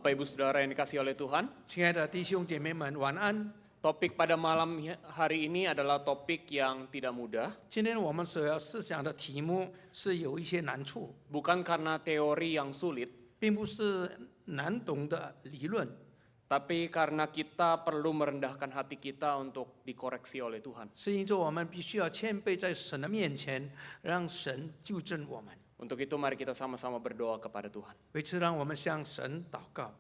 Bapak Ibu Saudara yang dikasihi oleh Tuhan, 亲爱的弟兄姐妹们，晚安。 topik pada malam hari ini adalah topik yang tidak mudah, 今天我们所要思想的题目是有一些难处， bukan karena teori yang sulit, 并不是难懂的理论， tapi karena kita perlu merendahkan hati kita untuk dikoreksi oleh Tuhan. 是因着我们必须要谦卑在神的面前，让神纠正我们。 Untuk itu mari kita sama-sama berdoa kepada Tuhan. 为此，让我们向神祷告。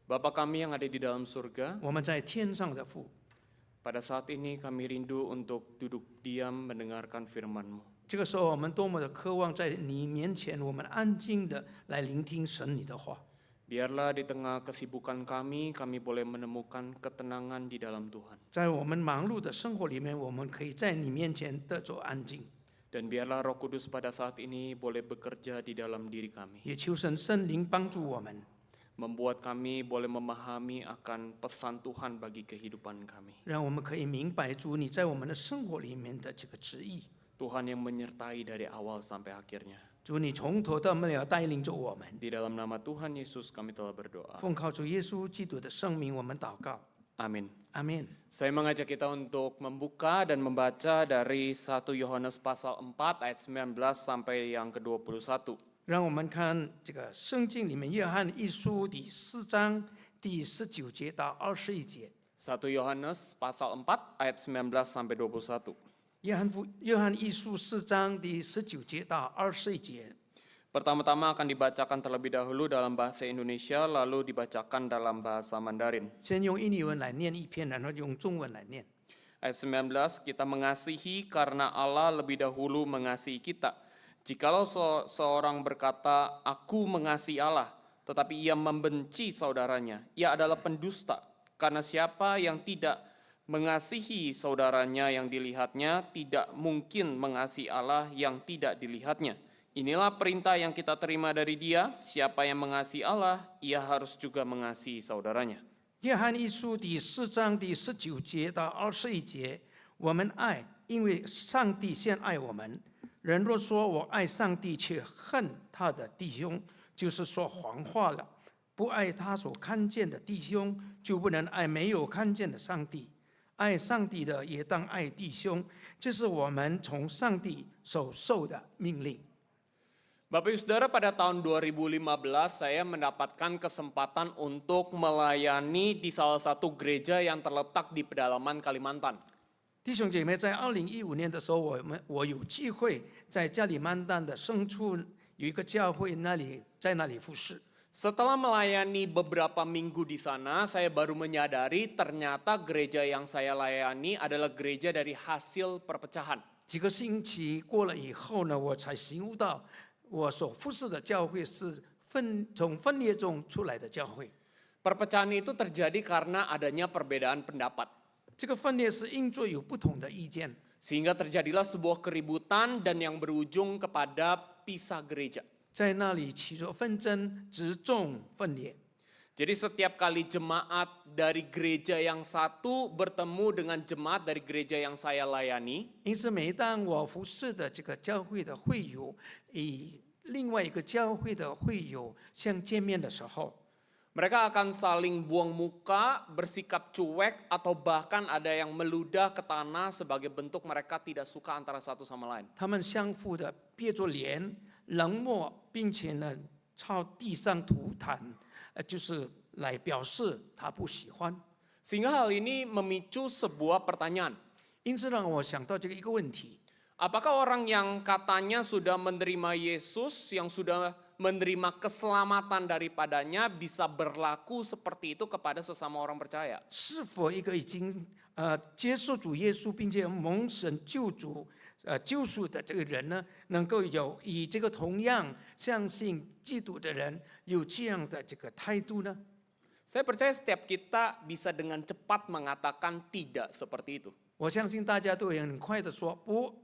Bapa kami yang ada di dalam surga, 我们在天上的父， pada saat ini kami rindu untuk duduk diam mendengarkan firman-Mu. 这个时候我们多么的渴望在你面前，我们安静的来聆听神你的话。 Biarlah di tengah kesibukan kami boleh menemukan ketenangan di dalam Tuhan. 在我们忙碌的生活里面，我们可以在你面前得着安静。 Dan biarlah Roh Kudus pada saat ini boleh bekerja di dalam diri kami. 也求神圣灵帮助我们， Membuat kami boleh memahami akan pesan Tuhan bagi kehidupan kami. 让我们可以明白主你在我们的生活里面的这个旨意。 Tuhan yang menyertai dari awal sampai akhirnya. 主你从头到末要带领着我们。 Di dalam nama Tuhan Yesus kami telah berdoa. 奉靠主耶稣基督的圣名，我们祷告。 Amin. 阿门。 Saya mengajak kita untuk membuka dan membaca dari 1 Yohanes pasal 4 ayat 19 sampai yang ke-21. 让我们看这个圣经里面约翰一书第4章第19节到21节。 1 Yohanes pasal 4 ayat 19 sampai 21. 约翰一书4章第19节到21节。 Pertama-tama akan dibacakan terlebih dahulu dalam bahasa Indonesia, lalu dibacakan dalam bahasa Mandarin. 先用印尼文来念一篇，然后用中文来念。 Ayat 19, kita mengasihi karena Allah lebih dahulu mengasihi kita. Jikalau seorang berkata, aku mengasihi Allah, tetapi ia membenci saudaranya, ia adalah pendusta. Karena siapa yang tidak mengasihi saudaranya yang dilihatnya, tidak mungkin mengasihi Allah yang tidak dilihatnya. Inilah perintah yang kita terima dari Dia, siapa yang mengasihi Allah, ia harus juga mengasihi saudaranya. 约翰一书第4章第19节到21节，我们爱，因为上帝先爱我们。人若说我爱上帝，却恨他的弟兄，就是说谎话了。不爱他所看见的弟兄，就不能爱没有看见的上帝。爱上帝的也当爱弟兄，这是我们从上帝所受的命令。 Bapak Ibu Saudara, pada tahun 2015 saya mendapatkan kesempatan untuk melayani di salah satu gereja yang terletak di pedalaman Kalimantan. 弟兄姐妹，在2015年的时候，我有机会在加里曼丹的深处有一个教会，在那里服侍。 Setelah melayani beberapa minggu di sana, saya baru menyadari ternyata gereja yang saya layani adalah gereja dari hasil perpecahan. 几个星期过了以后呢，我才醒悟到，我所服侍的教会是从分裂中出来的教会。 Perpecahan itu terjadi karena adanya perbedaan pendapat. 这个分裂是因着有不同的意见， Sehingga terjadilah sebuah keributan dan yang berujung kepada pisah gereja. 在那里起着纷争，直中分裂。 Jadi setiap kali jemaat dari gereja yang satu bertemu dengan jemaat dari gereja yang saya layani, 因此，每当我服侍的这个教会的会友与另外一个教会的会友相见面的时候， mereka akan saling buang muka, bersikap cuek, atau bahkan ada yang meludah ke tanah sebagai bentuk mereka tidak suka antara satu sama lain. 他们相互的憋着脸，冷漠，并且呢朝地上吐痰，就是来表示他不喜欢。 Sehingga hal ini memicu sebuah pertanyaan. 因此让我想到这个一个问题： Apakah orang yang katanya sudah menerima Yesus, yang sudah menerima keselamatan daripadanya bisa berlaku seperti itu kepada sesama orang percaya? 是否一个已经接受主耶稣，并且蒙神救赎的这个人呢，能够以这个同样相信基督的人有这样的这个态度呢？ Saya percaya setiap kita bisa dengan cepat mengatakan tidak seperti itu. 我相信大家都会很快的说不。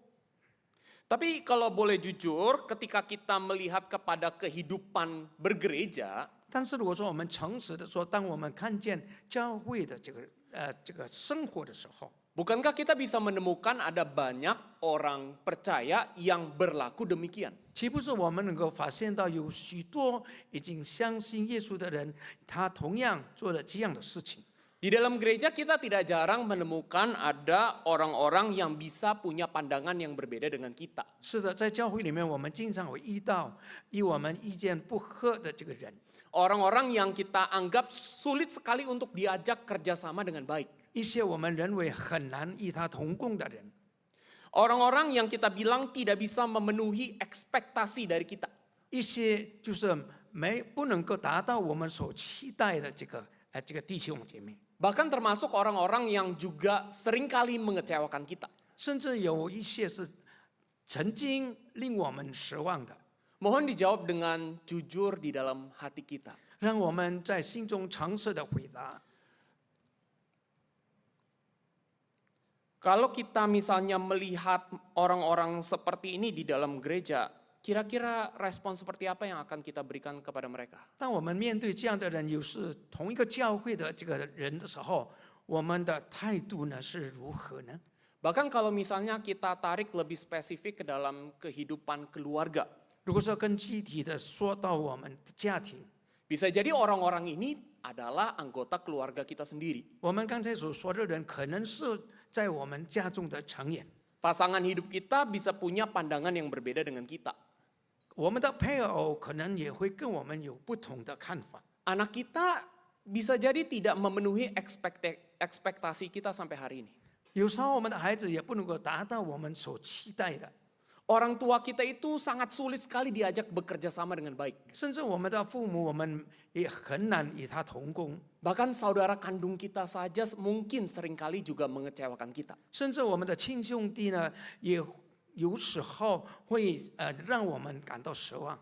Tapi kalau boleh jujur, ketika kita melihat kepada kehidupan bergereja, 但是如果说我们诚实的说，当我们看见教会的这个生活的时候， Bukankah kita bisa menemukan ada banyak orang percaya yang berlaku demikian? 岂不是我们能够发现到有许多已经相信耶稣的人，他同样做了这样的事情？ Di dalam gereja kita tidak jarang menemukan ada orang-orang yang bisa punya pandangan yang berbeda dengan kita. 是的，在教会里面，我们经常会遇到与我们意见不合的这个人， Orang-orang yang kita anggap sulit sekali untuk diajak kerjasama dengan baik. 一些我们认为很难与他同工的人， Orang-orang yang kita bilang tidak bisa memenuhi ekspektasi dari kita. 一些就是不能够达到我们所期待的这个弟兄姐妹， Bahkan termasuk orang-orang yang juga seringkali mengecewakan kita. 甚至有一些是曾经令我们失望的， Mohon dijawab dengan jujur di dalam hati kita. 让我们在心中尝试的回答。 Kalau kita misalnya melihat orang-orang seperti ini di dalam gereja, kira-kira respon seperti apa yang akan kita berikan kepada mereka? 当我们面对这样的人，有时同一个教会的这个人的时候，我们的态度呢是如何呢？ Bahkan kalau misalnya kita tarik lebih spesifik ke dalam kehidupan keluarga, 如果说更具体的说到我们的家庭， bisa jadi orang-orang ini adalah anggota keluarga kita sendiri. 我们刚才所说的人，可能是在我们家中的成员， Pasangan hidup kita bisa punya pandangan yang berbeda dengan kita. 我们的配偶可能也会跟我们有不同的看法。 Anak kita bisa jadi tidak memenuhi ekspektasi kita sampai hari ini. 有时候我们的孩子也不能够达到我们所期待的， Orang tua kita itu sangat sulit sekali diajak bekerja sama dengan baik. 甚至我们的父母，我们也很难与他同工， Bahkan saudara kandung kita saja mungkin seringkali juga mengecewakan kita. 甚至我们的亲兄弟呢，也有时候会让我们感到失望。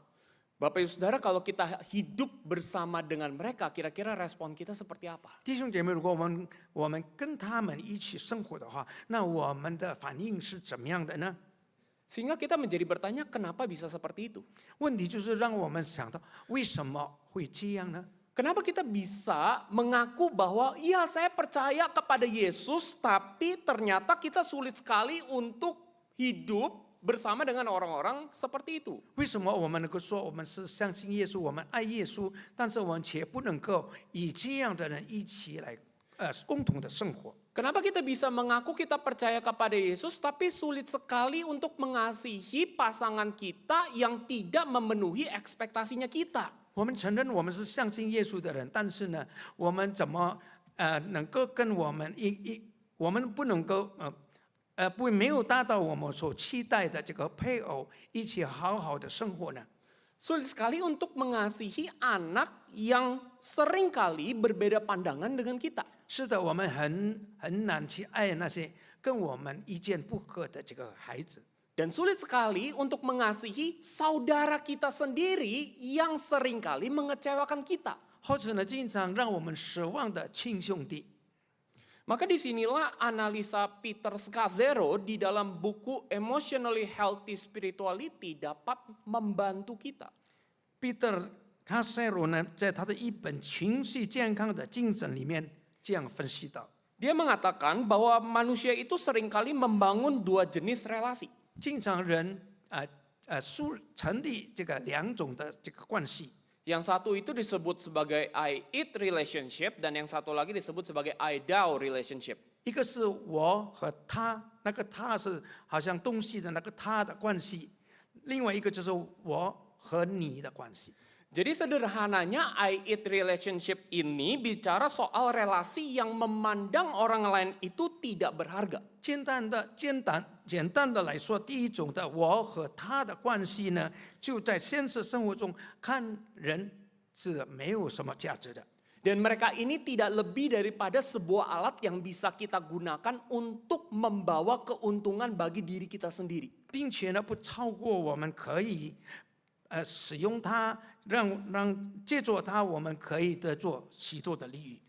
Bapak Ibu Saudara, kalau kita hidup bersama dengan mereka, kira-kira respon kita seperti apa? 弟兄姐妹，如果我们跟他们一起生活的话，那我们的反应是怎么样的呢？ Sehingga kita menjadi bertanya, kenapa bisa seperti itu? 问题就是让我们想到，为什么会这样呢？ Kenapa kita bisa mengaku bahwa iya saya percaya kepada Yesus, tapi ternyata kita sulit sekali untuk hidup bersama dengan orang-orang seperti itu? 为什么我们能够说我们是相信耶稣，我们爱耶稣，但是我们却不能够与这样的人一起来共同的生活？ Kenapa kita bisa mengaku kita percaya kepada Yesus, tapi sulit sekali untuk mengasihi pasangan kita yang tidak memenuhi ekspektasinya kita? 我们承认我们是相信耶稣的人，但是呢，我们怎么能够跟我们不能够没有达到我们所期待的这个配偶一起好好的生活呢？ Sulit sekali untuk mengasihi anak yang seringkali berbeda pandangan dengan kita. 是的，我们很难去爱那些跟我们意见不合的这个孩子。 Dan sulit sekali untuk mengasihi saudara kita sendiri yang seringkali mengecewakan kita. 或者呢，经常让我们失望的亲兄弟。 Maka disinilah analisa Peter Scazzero di dalam buku Emotionally Healthy Spirituality dapat membantu kita. Peter Scazzero 呢，在他的一本情绪健康的精神里面这样分析到， Dia mengatakan bahwa manusia itu seringkali membangun dua jenis relasi. 经常人成立这个两种的这个关系。 Yang satu itu disebut sebagai I-it relationship dan yang satu lagi disebut sebagai I-thou relationship. 一个是我和他，那个他是好像东西的那个他的关系；另外一个就是我和你的关系。 Jadi sederhananya I-it relationship ini bicara soal relasi yang memandang orang lain itu tidak berharga. 简单的来说，第一种的我和他的关系呢，就在现实生活中看人是没有什么价值的。 Dan mereka ini tidak lebih daripada sebuah alat yang bisa kita gunakan untuk membawa keuntungan bagi diri kita sendiri. 并且呢，不超过我们可以使用它，借助它，我们可以得做许多的利益。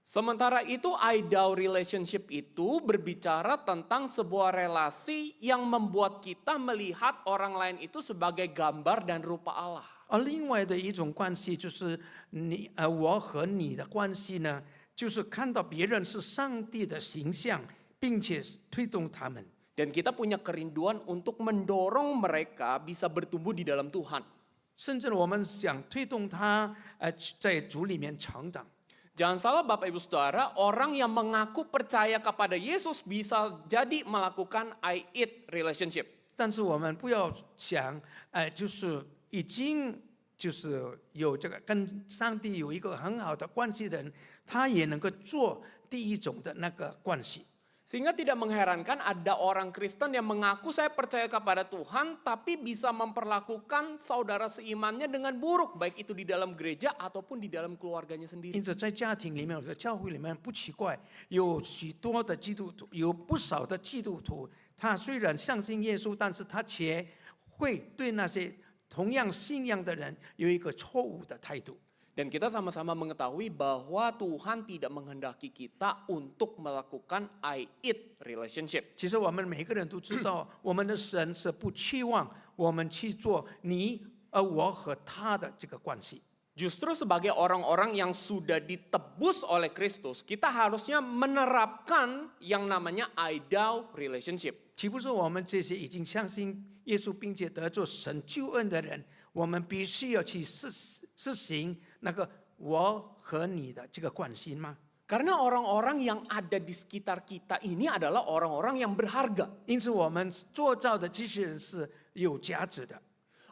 Sementara itu I-thou relationship itu berbicara tentang sebuah relasi yang membuat kita melihat orang lain itu sebagai gambar dan rupa Allah. 而另外的一种关系就是我和你的关系呢，就是看到别人是上帝的形象，并且推动他们。 Dan kita punya kerinduan untuk mendorong mereka bisa bertumbuh di dalam Tuhan. 甚至我们想推动他，在主里面成长。 Jangan salah Bapak Ibu Saudara, orang yang mengaku percaya kepada Yesus bisa jadi melakukan I eat relationship. 但是我们不要想，就是已经就是有这个跟上帝有一个很好的关系的人，他也能够做第一种的那个关系。 Sehingga tidak mengherankan ada orang Kristen yang mengaku saya percaya kepada Tuhan tapi bisa memperlakukan saudara seimannya dengan buruk, baik itu di dalam gereja ataupun di dalam keluarganya sendiri. 因此，在家庭里面或者教会里面不奇怪，有许多的基督徒，有不少的基督徒，他虽然相信耶稣，但是他却会对那些同样信仰的人有一个错误的态度。 Dan kita sama-sama mengetahui bahwa Tuhan tidak menghendaki kita untuk melakukan I eat relationship. 其实我们每个人都知道，我们的神是不期望我们去做你我和他的这个关系。 Justru sebagai orang-orang yang sudah ditebus oleh Kristus, kita harusnya menerapkan yang namanya I-thou relationship. 岂不是我们这些已经相信耶稣并且得着神救恩的人，我们必须要去实行那个我和你的这个关系吗？ Karena orang-orang yang ada di sekitar kita ini adalah orang-orang yang berharga. 因此，我们做造的这些人是有价值的，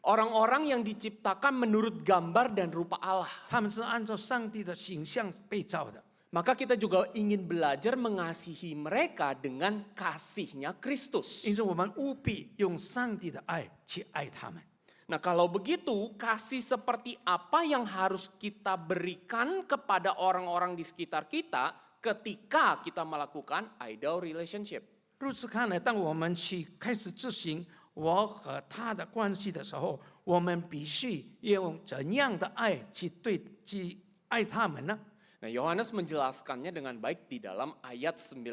Orang-orang yang diciptakan menurut gambar dan rupa Allah. 他们是按照上帝的形象被造的。 Maka kita juga ingin belajar mengasihi mereka dengan kasihnya Kristus. 因此，我们务必用上帝的爱去爱他们。 Nah kalau begitu, kasih seperti apa yang harus kita berikan kepada orang-orang di sekitar kita ketika kita melakukan I-thou relationship? 如此看来，当我们去开始执行我和他的关系的时候，我们必须用怎样的爱去爱他们呢？ Nah Yohanes menjelaskannya dengan baik di dalam ayat 19.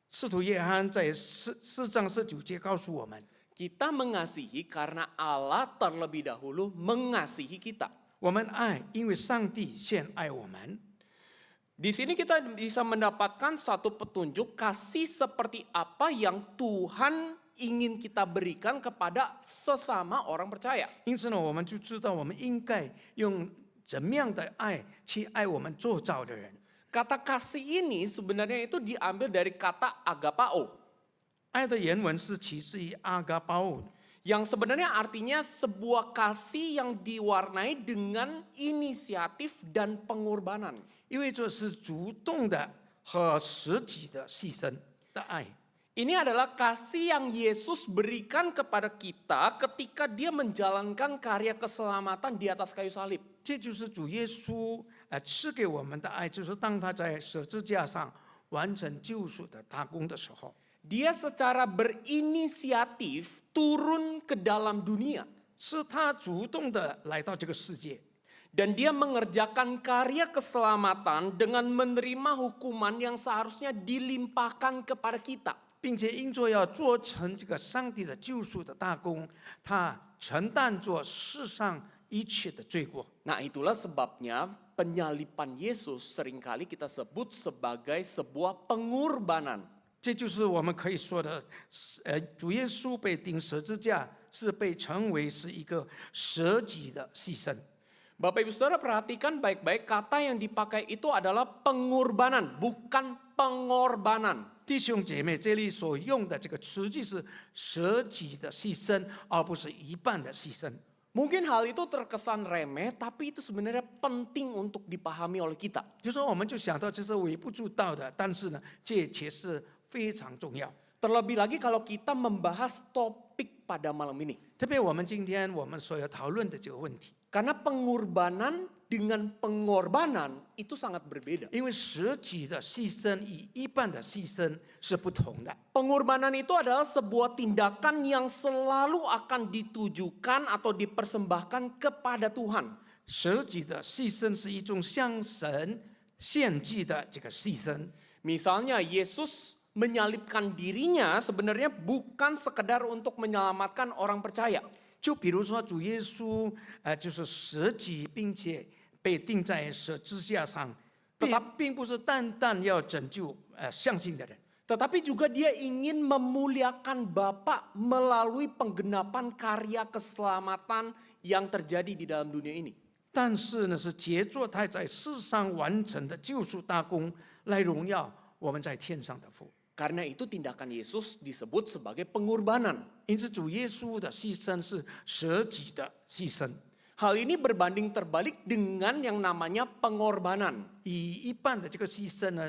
使徒约翰在4章19节告诉我们， Kita mengasihi karena Allah terlebih dahulu mengasihi kita. 我们爱，因为上帝先爱我们。 Di sini kita bisa mendapatkan satu petunjuk kasih seperti apa yang Tuhan ingin kita berikan kepada sesama orang percaya. 因此呢，我们就知道我们应该用怎么样的爱去爱我们做造的人。 Kata kasih ini sebenarnya itu diambil dari kata agapao. 爱的原文是起自于阿嘎包， Yang sebenarnya artinya sebuah kasih yang diwarnai dengan inisiatif dan pengorbanan. 意味着是主动的和实际的牺牲的爱。 Ini adalah kasih yang Yesus berikan kepada kita ketika dia menjalankan karya keselamatan di atas kayu salib. 这就是主耶稣赐给我们的爱，就是当他在十字架上完成救赎的大功的时候， Dia secara berinisiatif turun ke dalam dunia. 是他主动的来到这个世界， Dan dia mengerjakan karya keselamatan dengan menerima hukuman yang seharusnya dilimpahkan kepada kita. 并且因着要做成这个上帝的救赎的大功，他承担着世上一切的罪过。 Nah itulah sebabnya penyalipan Yesus seringkali kita sebut sebagai sebuah pengorbanan. 这就是我们可以说的，主耶稣被钉十字架是被称为是一个舍己的牺牲。 Bapak Ibu Saudara perhatikan baik-baik, kata yang dipakai itu adalah pengorbanan, bukan pengorbanan. 弟兄姐妹，这里所用的这个词句是舍己的牺牲，而不是一半的牺牲。 Mungkin hal itu terkesan remeh, tapi itu sebenarnya penting untuk dipahami oleh kita. 就说我们就想到这是微不足道的，但是呢，这却是非常重要。 Terlebih lagi kalau kita membahas topik pada malam ini. 特别我们今天我们所要讨论的这个问题， Karena pengorbanan dengan pengorbanan itu sangat berbeda. 因为舍己的牺牲与一半的牺牲是不同的。 Pengorbanan itu adalah sebuah tindakan yang selalu akan ditujukan atau dipersembahkan kepada Tuhan. 舍己的牺牲是一种向神献祭的这个牺牲。 Misalnya Yesus menyalibkan dirinya sebenarnya bukan sekedar untuk menyelamatkan orang percaya. 就比如说主耶稣，就是舍己，并且被钉在十字架上，并不是单单要拯救相信的人。Tetapi juga dia ingin memuliakan Bapa melalui penggenapan karya keselamatan yang terjadi di dalam dunia ini. 但是呢，是杰作他在世上完成的救赎大功，来荣耀我们在天上的父。 Karena itu tindakan Yesus disebut sebagai pengorbanan. 因此，主耶稣的牺牲是舍己的牺牲， Hal ini berbanding terbalik dengan yang namanya pengorbanan. 与一般的这个牺牲呢，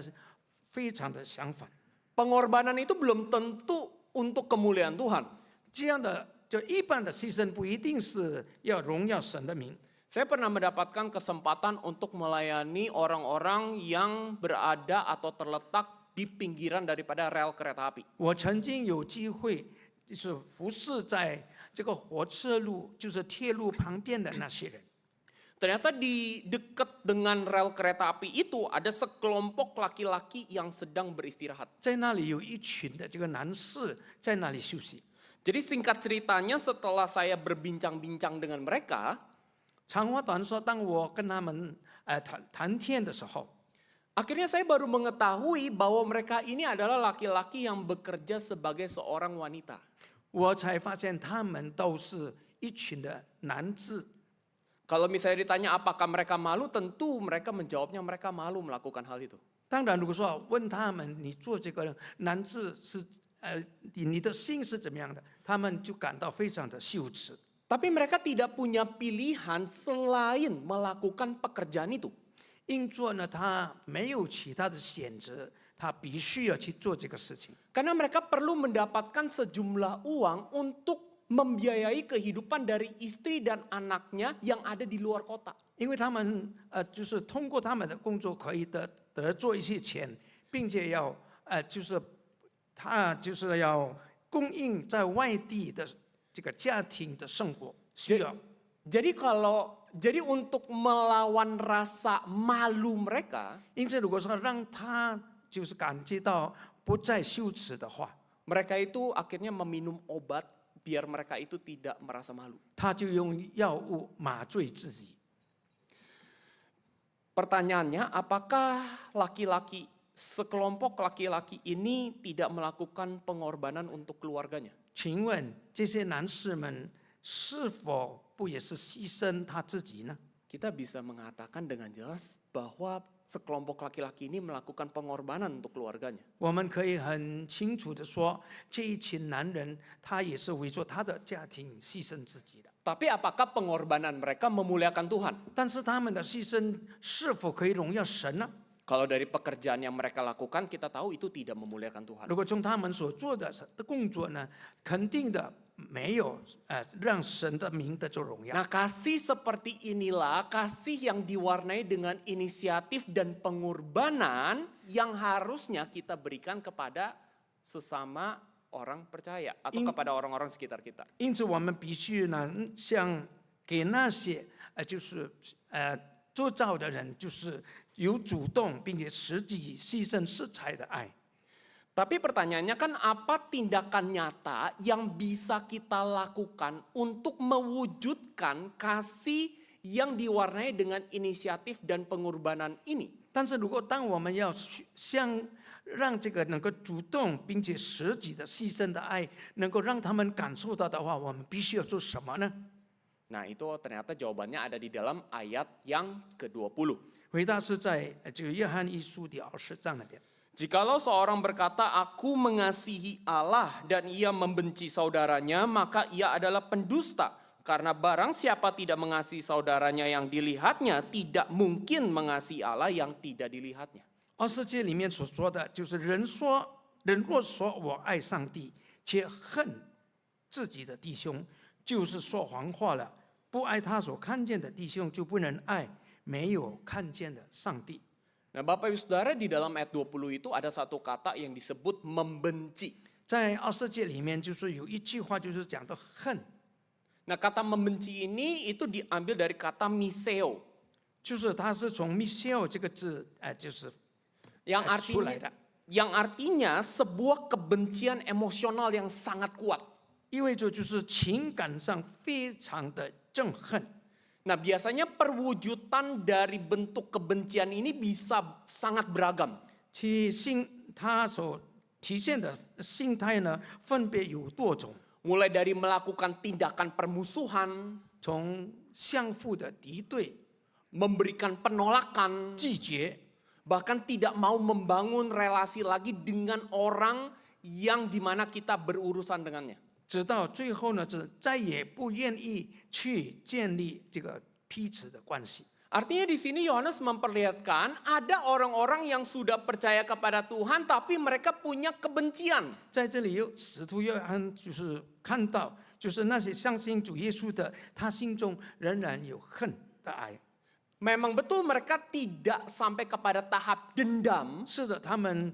非常的相反。 Pengorbanan itu belum tentu untuk kemuliaan Tuhan. 这样的就一般的牺牲不一定是要荣耀神的名。 Saya pernah mendapatkan kesempatan untuk melayani orang-orang yang berada atau terletak di pinggiran daripada rel kereta api. 我曾经有机会就是服侍在这个火车路，就是铁路旁边的那些人。 Ternyata di dekat dengan rel kereta api itu ada sekelompok laki-laki yang sedang beristirahat. 在那里有一群的这个男士在那里休息。 Jadi singkat ceritanya setelah saya berbincang-bincang dengan mereka, 长话短说，当我跟他们谈天的时候， akhirnya saya baru mengetahui bahwa mereka ini adalah laki-laki yang bekerja sebagai seorang wanita. 我才发现他们都是一群的男子。 Kalau misalnya ditanya apakah mereka malu, tentu mereka menjawabnya mereka malu melakukan hal itu. 当然，如果说问他们你做这个男子是你的心是怎么样的，他们就感到非常的羞耻。 Tapi mereka tidak punya pilihan selain melakukan pekerjaan itu. 因做呢，他没有其他的选择，他必须要去做这个事情。 Karena mereka perlu mendapatkan sejumlah uang untuk membiayai kehidupan dari istri dan anaknya yang ada di luar kota. 因为他们就是通过他们的工作可以得做一些钱，并且要就是要供应在外地的这个家庭的生活需要。 Jadi untuk melawan rasa malu mereka, 因此，如果说让他就是感觉到不再羞耻的话， mereka itu akhirnya meminum obat biar mereka itu tidak merasa malu. 他就用药物麻醉自己。 Pertanyaannya, apakah sekelompok laki-laki ini tidak melakukan pengorbanan untuk keluarganya? 请问这些男士们是否不也是牺牲他自己呢？ Kita bisa mengatakan dengan jelas bahwa sekelompok laki-laki ini melakukan pengorbanan untuk keluarganya. 我们可以很清楚的说，这一群男人他也是为着他的家庭牺牲自己的。 Tapi apakah pengorbanan mereka memuliakan Tuhan? 但是他们的牺牲是否可以荣耀神呢？ Kalau dari pekerjaan yang mereka lakukan, kita tahu itu tidak memuliakan Tuhan. 如果从他们所做的工作呢，肯定的没有让神的名得着荣耀。 Nah, kasih seperti inilah kasih yang diwarnai dengan inisiatif dan pengorbanan yang harusnya kita berikan kepada sesama orang percaya atau kepada orang-orang sekitar kita. 因此，我们必须呢，像给那些就是做造的人，就是有主动并且实际牺牲色彩的爱。 Tapi pertanyaannya kan apa tindakan nyata yang bisa kita lakukan untuk mewujudkan kasih yang diwarnai dengan inisiatif dan pengorbanan ini? 但是如果当我们要让这个能够主动并且实际的牺牲的爱，能够让他们感受到的话，我们必须要做什么呢？ Nah, itu ternyata jawabannya ada di dalam ayat yang ke-20. 回答是在这个约翰一书第20章那边。 Jikalau seorang berkata, aku mengasihi Allah dan ia membenci saudaranya, maka ia adalah pendusta. Karena barang siapa tidak mengasihi saudaranya yang dilihatnya, tidak mungkin mengasihi Allah yang tidak dilihatnya. 20节里面所说的就是人若说我爱上帝，却恨自己的弟兄，就是说谎话了。不爱他所看见的弟兄，就不能爱没有看见的上帝。 Nah, Bapak Ibu Saudara, di dalam ayat 20 itu ada satu kata yang disebut membenci. 在20节里面，就是有一句话，就是讲到恨， Nah, kata membenci ini itu diambil dari kata miseo, 就是它是从 Michel 这个字，就是 yang 出来的， artinya sebuah kebencian emosional yang sangat kuat. 意味着就是情感上非常的憎恨。 Nah, biasanya perwujudan dari bentuk kebencian ini bisa sangat beragam. 他所体现的心态呢，分别有多种， Mulai dari melakukan tindakan permusuhan, 从相互的敌对、 memberikan penolakan, 拒绝， bahkan tidak mau membangun relasi lagi dengan orang yang dimana kita berurusan dengannya. 直到最后呢，是再也不愿意去建立这个彼此的关系。 Artinya di sini Yohanes memperlihatkan ada orang-orang yang sudah percaya kepada Tuhan tapi mereka punya kebencian. 在这里有使徒约翰就是看到，就是那些相信主耶稣的，他心中仍然有恨的爱。 Memang betul mereka tidak sampai kepada tahap dendam, 是的，他们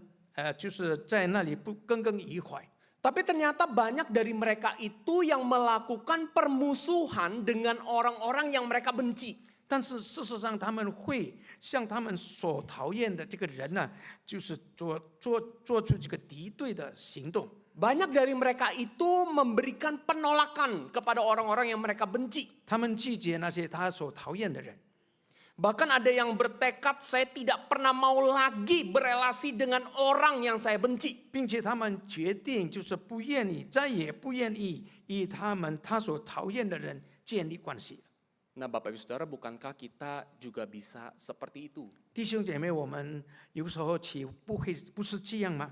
就是在那里不耿耿于怀。 tapi ternyata banyak dari mereka itu yang melakukan permusuhan dengan orang-orang yang mereka benci. 但是事实上，他们会向他们所讨厌的这个人呢，就是做出这个敌对的行动。 Banyak dari mereka itu memberikan penolakan kepada orang-orang yang mereka benci. 他们拒绝那些他所讨厌的人， Bahkan ada yang bertekad saya tidak pernah mau lagi berelasi dengan orang yang saya benci. 并且他们决定就是不愿意，再也不愿意与他所讨厌的人建立关系。 Nah Bapak Ibu Saudara, bukankah kita juga bisa seperti itu? 弟兄姐妹，我们有时候岂不是这样吗？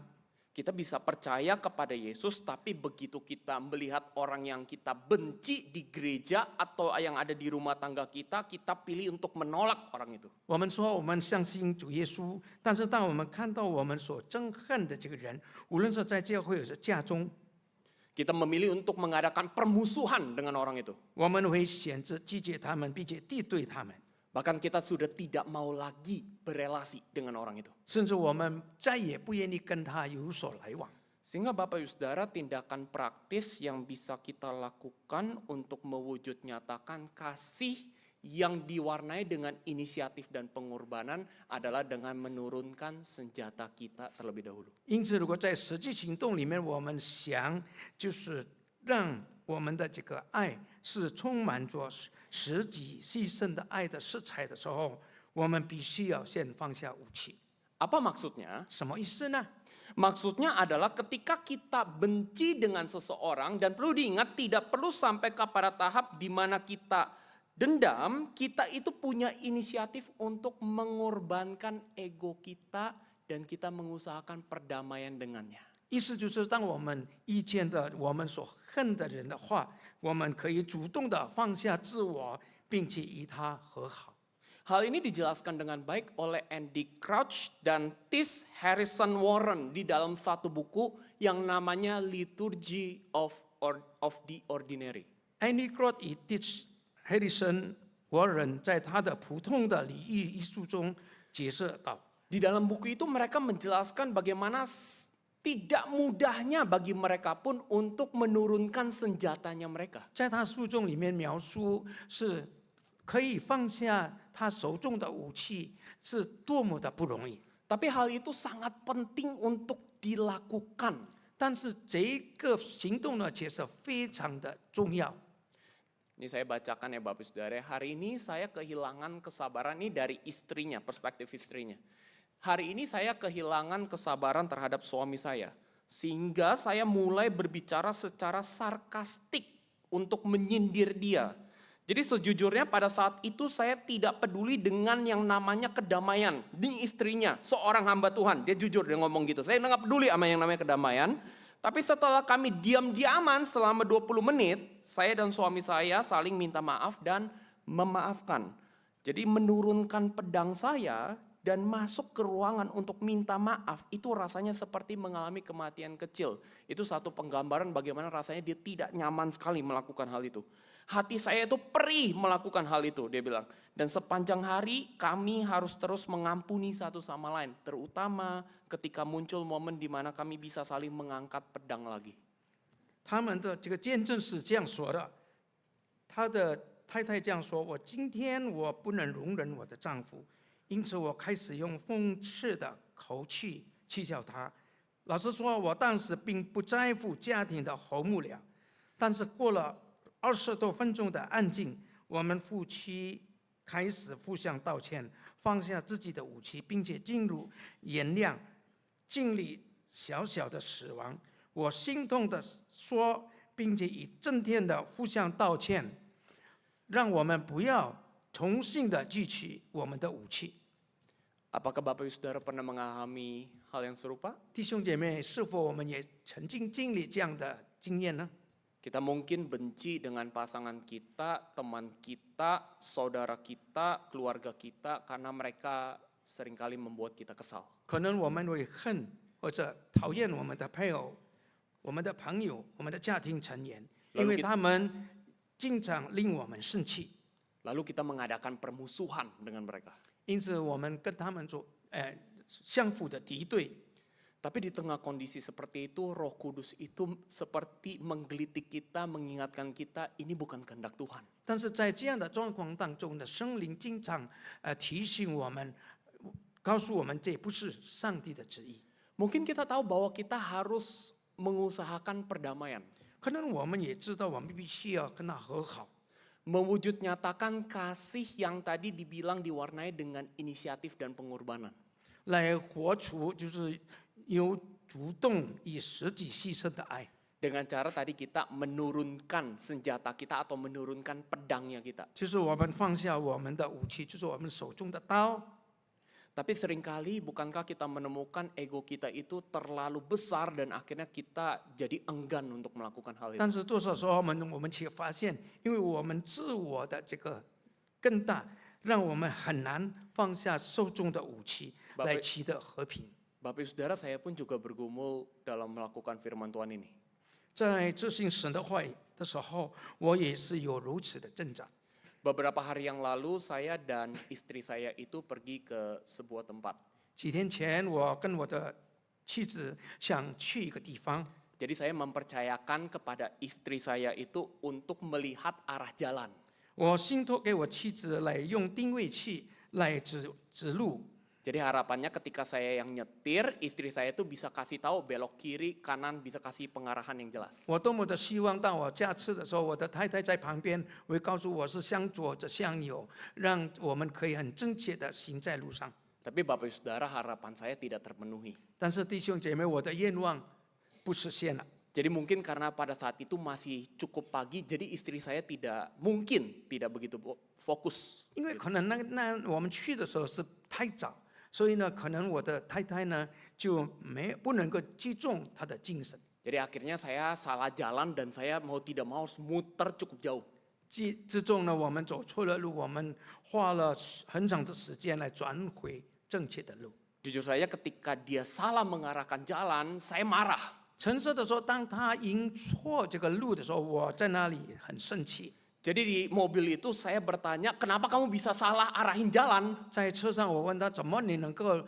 Kita bisa percaya kepada Yesus, tapi begitu kita melihat orang yang kita benci di gereja atau yang ada di rumah tangga kita, kita pilih untuk menolak orang itu. 我们说我们相信主耶稣，但是当我们看到我们所憎恨的这个人，无论是在教会或是家中， Kita memilih untuk mengadakan permusuhan dengan orang itu. 我们会选择拒绝他们，并且敌对他们， Bahkan kita sudah tidak mau lagi berelasi dengan orang itu. 甚至我们再也不愿意跟他有所来往。 Sehingga Bapak Ibu Saudara, tindakan praktis yang bisa kita lakukan untuk mewujud nyatakan kasih yang diwarnai dengan inisiatif dan pengorbanan adalah dengan menurunkan senjata kita terlebih dahulu. 因此，如果在实际行动里面，我们想就是让我们的这个爱是充满着实际牺牲的爱的色彩的时候，我们必须要先放下武器。 Apa maksudnya? 什么意思呢？ Maksudnya adalah ketika kita benci dengan seseorang, dan perlu diingat tidak perlu sampai kepada tahap di mana kita dendam, kita itu punya inisiatif untuk mengorbankan ego kita dan kita mengusahakan perdamaian dengannya. 意思就是，当我们遇见的我们所恨的人的话，我们可以主动的放下自我，并且与他和好。 Hal ini dijelaskan dengan baik oleh Andy Crouch dan T.S. Harrison Warren di dalam satu buku yang namanya Liturgy of the Ordinary. Andy Crouch 与 T.S. Harrison Warren 在他的普通的礼仪艺术中解释到， Di dalam buku itu mereka menjelaskan bagaimana tidak mudahnya bagi mereka pun untuk menurunkan senjatanya mereka. 在他书中里面描述是可以放下他手中的武器是多么的不容易。 Tapi hal itu sangat penting untuk dilakukan. 但是这个行动呢，却是非常的重要。 Ini saya bacakan ya Bapak Saudara. Hari ini saya kehilangan kesabaran ini dari istrinya, perspektif istrinya. Hari ini saya kehilangan kesabaran terhadap suami saya. Sehingga saya mulai berbicara secara sarkastik untuk menyindir dia. Jadi sejujurnya pada saat itu saya tidak peduli dengan yang namanya kedamaian. Ini istrinya, seorang hamba Tuhan. Dia jujur, dia ngomong gitu. Saya nggak peduli sama yang namanya kedamaian. Tapi setelah kami diam-diaman selama 20 menit, saya dan suami saya saling minta maaf dan memaafkan. Jadi menurunkan pedang saya dan masuk ke ruangan untuk minta maaf, itu rasanya seperti mengalami kematian kecil. Itu satu penggambaran bagaimana rasanya dia tidak nyaman sekali melakukan hal itu. Hati saya itu perih melakukan hal itu, dia bilang. Dan sepanjang hari kami harus terus mengampuni satu sama lain. Terutama ketika muncul momen di mana kami bisa saling mengangkat pedang lagi. 他们的这个见证是这样说的，他的太太这样说：“我今天我不能容忍我的丈夫，因此我开始用讽刺的口气取笑他。老实说，我当时并不在乎家庭的和睦了，但是过了20多分钟的安静，我们夫妻开始互相道歉，放下自己的武器，并且进入原谅、尽力小小的死亡，我心痛的说，并且以正天的互相道歉，让我们不要重新的举起我们的武器。 Apakah Bapak Ibu Saudara pernah mengalami hal yang serupa? 弟兄姐妹，是否我们也曾经经历这样的经验呢？ Kita mungkin benci dengan pasangan kita, teman kita, saudara kita, keluarga kita karena mereka seringkali membuat kita kesal. 可能我们会恨或者讨厌我们的配偶、我们的朋友、我们的家庭成员，因为他们经常令我们生气， Lalu kita mengadakan permusuhan dengan mereka. 因此我们跟他们做相互的敌对。 Tapi di tengah kondisi seperti itu, Roh Kudus itu seperti menggelitik kita, mengingatkan kita, ini bukan kehendak Tuhan. 但是在这样的状况当中呢，圣灵经常提醒我们，告诉我们这不是上帝的旨意。 Mungkin kita tahu bahwa kita harus mengusahakan perdamaian. 可能我们也知道，我们必须要跟他和好， Mewujud nyatakan kasih yang tadi dibilang diwarnai dengan inisiatif dan pengorbanan. 来活出就是有主动以实际牺牲的爱。 Dengan cara tadi kita menurunkan senjata kita atau menurunkan pedangnya kita. 就是我们放下我们的武器，就是我们手中的刀。 Tapi seringkali bukankah kita menemukan ego kita itu terlalu besar dan akhirnya kita jadi enggan untuk melakukan hal itu. 但是多少时候我们却发现，因为我们自我的这个更大，让我们很难放下手中的武器来取得和平。 Bapak Ibu Saudara, saya pun juga bergumul dalam melakukan firman Tuhan ini. 在执行神的话语的时候，我也是有如此的挣扎。 Beberapa hari yang lalu saya dan istri saya itu pergi ke sebuah tempat. 几天前，我跟我的妻子想去一个地方， Jadi saya mempercayakan kepada istri saya itu untuk melihat arah jalan. 我信托给我妻子来用定位器来指路。 Jadi harapannya ketika saya yang nyetir, istri saya itu bisa kasih tahu belok kiri, kanan, bisa kasih pengarahan yang jelas. 我多么的希望，当我驾车的时候，我的太太在旁边会告诉我是向左或者向右，让我们可以很正确的行在路上。 Tapi Bapak Ibu Saudara, harapan saya tidak terpenuhi. 但是弟兄姐妹，我的愿望不实现了， Jadi mungkin karena pada saat itu masih cukup pagi, jadi istri saya mungkin tidak begitu fokus. 因为可能我们去的时候是太早，所以呢，可能我的太太呢就不能够集中她的精神。 Jadi akhirnya saya salah jalan dan saya mau tidak mau harus muter cukup jauh. 之中呢，我们走错了路，我们花了很长的时间来转回正确的路。 Jujur saja ketika dia salah mengarahkan jalan, saya marah. 诚实的说，当他赢错这个路的时候，我在那里很生气。 Jadi di mobil itu saya bertanya, kenapa kamu bisa salah arahin jalan? 在车上，我问他怎么你能够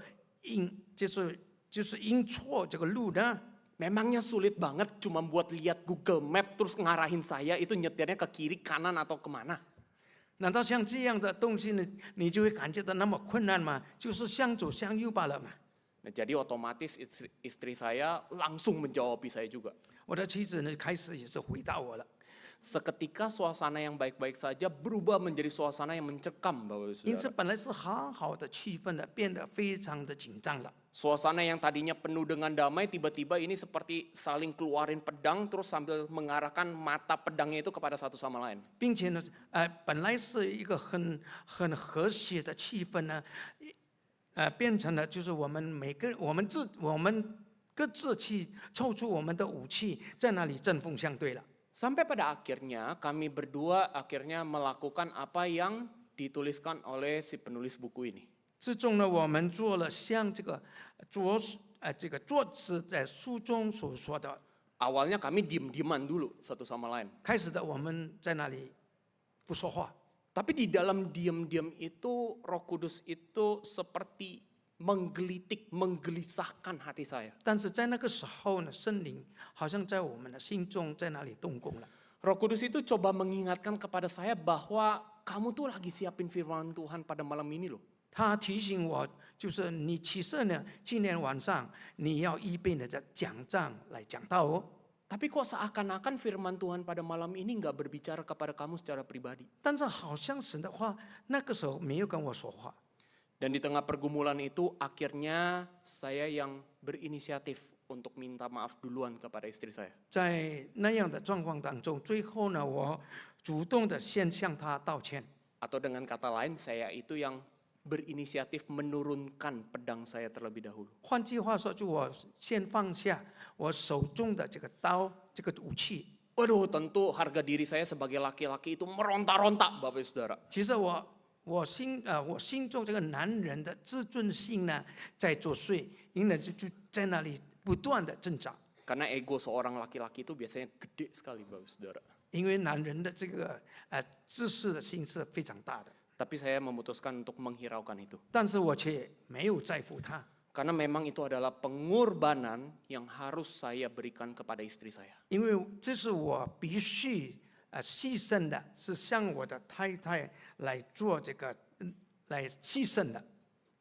就是赢错这个路呢？ Memangnya sulit banget cuma buat lihat Google Map terus ngarahin saya itu nyetirnya ke kiri, kanan atau kemana? 难道像这样的东西呢，你就会感觉到那么困难吗？就是向左向右罢了嘛。 Nah, jadi otomatis istri saya langsung menjawabi saya juga. 我的妻子呢，开始也是回答我了。 Seketika suasana yang baik-baik saja berubah menjadi suasana yang mencekam, Bapak Ibu 因此， Saudara. 本来是好好的气氛呢，变得非常的紧张了。 Suasana yang tadinya penuh dengan damai, tiba-tiba ini seperti saling keluarin pedang terus sambil mengarahkan mata pedangnya itu kepada satu sama lain. 并且呢，本来是一个很和谐的气氛呢，变成了就是我们各自去抽出我们的武器，在那里针锋相对了。 Sampai pada akhirnya kami berdua akhirnya melakukan apa yang dituliskan oleh si penulis buku ini. 之中呢，我们做了像这个作者在书中所说的， Awalnya kami diem-dieman dulu satu sama lain. 开始的我们在那里不说话， Tapi di dalam diam-diam itu Roh Kudus itu seperti menggelitik, menggelisahkan hati saya. 但是在那个时候呢，圣灵好像在我们的心中在那里动工了。 Roh Kudus itu coba mengingatkan kepada saya bahwa kamu tuh lagi siapin firman Tuhan pada malam ini loh. 他提醒我，就是你其实呢，今天晚上你要预备的在讲章来讲道哦。 Tapi kok seakan-akan firman Tuhan pada malam ini nggak berbicara kepada kamu secara pribadi. 但是好像神的话那个时候没有跟我说话。 Dan di tengah pergumulan itu akhirnya saya yang berinisiatif untuk minta maaf duluan kepada istri saya. 在那样的状况当中，最后呢，我主动的先向他道歉。 Atau dengan kata lain, saya itu yang berinisiatif menurunkan pedang saya terlebih dahulu. 换句话说，就我先放下我手中的这个刀，这个武器。 Waduh, tentu harga diri saya sebagai laki-laki itu meronta-ronta, Bapak Ibu Saudara. 其实我心中这个男人的自尊心呢，在作祟，因为就在那里不断的挣扎。 Karena ego seorang laki-laki itu biasanya gede sekali, Bapak Ibu Saudara. 因为男人的这个自私的心是非常大的， Tapi saya memutuskan untuk menghiraukan itu. 但是我却没有在乎他， Karena memang itu adalah pengorbanan yang harus saya berikan kepada istri saya. 因为这是我必须牺牲的，是向我的太太来做这个来牺牲的。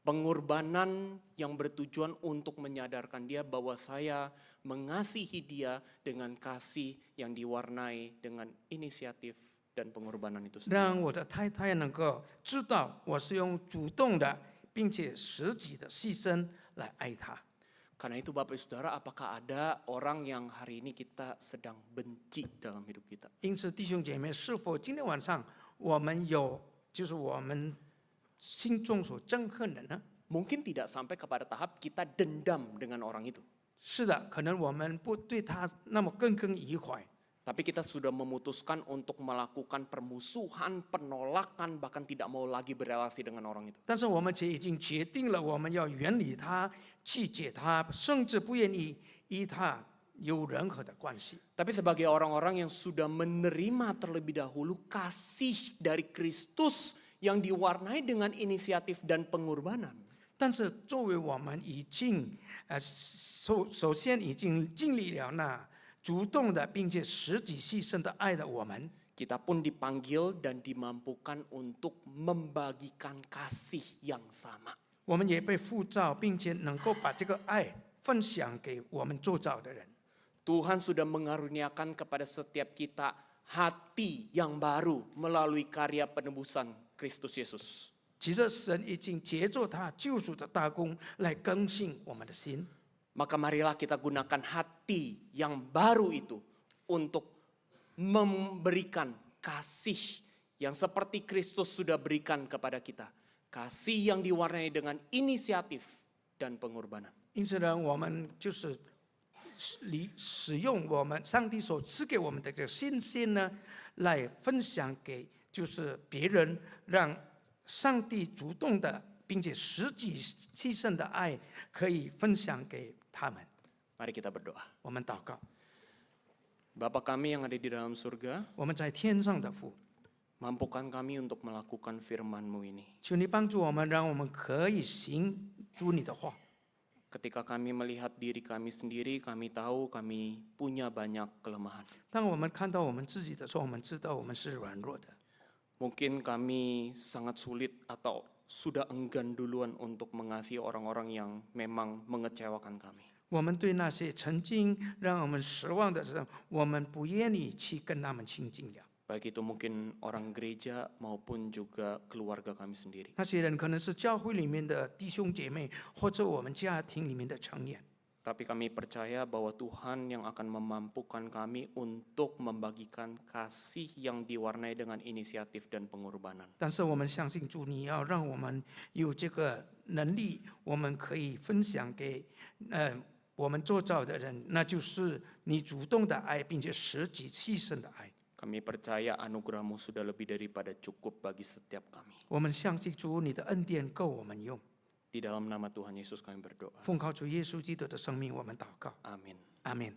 Pengorbanan yang bertujuan untuk menyadarkan dia bahwa saya mengasihi dia dengan kasih yang diwarnai dengan inisiatif dan pengorbanan itu sendiri. 让我的太太能够知道我是用主动的，并且实际的牺牲来爱她。 Karena itu Bapak Ibu Saudara, apakah ada orang yang hari ini kita sedang benci dalam hidup kita? 因此，弟兄姐妹，是否今天晚上我们有就是我们心中所憎恨的呢？ Mungkin tidak sampai kepada tahap kita dendam dengan orang itu. 是的，可能我们不对他那么耿耿于怀， Tapi kita sudah memutuskan untuk melakukan permusuhan, penolakan, bahkan tidak mau lagi berrelasi dengan orang itu. 但是我们却已经决定了，我们要远离他，拒绝他，甚至不愿意与他有任何的关系。 Tapi sebagai orang-orang yang sudah menerima terlebih dahulu kasih dari Kristus yang diwarnai dengan inisiatif dan pengorbanan, 但是作为我们已经首先已经经历了那主动的并且实际牺牲的爱的我们， kita pun dipanggil dan dimampukan untuk membagikan kasih yang sama. 我们也被呼召，并且能够把这个爱分享给我们周遭的人。 Tuhan sudah mengaruniakan kepada setiap kita hati yang baru melalui karya penebusan Kristus Yesus. 其实神已经借助他救赎的大功来更新我们的心。 Maka marilah kita gunakan hati yang baru itu untuk memberikan kasih yang seperti Kristus sudah berikan kepada kita. Kasih yang diwarnai dengan inisiatif dan pengorbanan. 因此呢，我们就是使用我们上帝所赐给我们的这个信心呢，来分享给就是别人，让上帝主动的并且实际牺牲的爱可以分享给他们。 Mari kita berdoa. 我们祷告， Bapa kami yang ada di dalam surga, 我们在天上的父， mampukan kami untuk melakukan firman-Mu ini. 求你帮助我们，让我们可以行主你的话。 Ketika kami melihat diri kami sendiri, kami tahu kami punya banyak kelemahan. 当我们看到我们自己的时候，我们知道我们是软弱的。 Mungkin kami sangat sulit atau sudah enggan duluan untuk mengasihi orang-orang yang memang mengecewakan kami. 我们对那些曾经让我们失望的人，我们不愿意去跟他们亲近了。 Baik itu mungkin orang gereja maupun juga keluarga kami sendiri. 那些人可能是教会里面的弟兄姐妹，或者我们家庭里面的成员。 Tapi kami percaya bahwa Tuhan yang akan memampukan kami untuk membagikan kasih yang diwarnai dengan inisiatif dan pengorbanan. 但是我们相信主，你要让我们有这个能力，我们可以分享给我们周遭的人，那就是你主动的爱，并且实际牺牲的爱。 Kami percaya anugerah-Mu sudah lebih daripada cukup bagi setiap kami. 我们相信主，你的恩典够我们用。 Di dalam nama Tuhan Yesus kami berdoa. 奉靠主耶稣基督的生命，我们祷告， Amin. 阿门。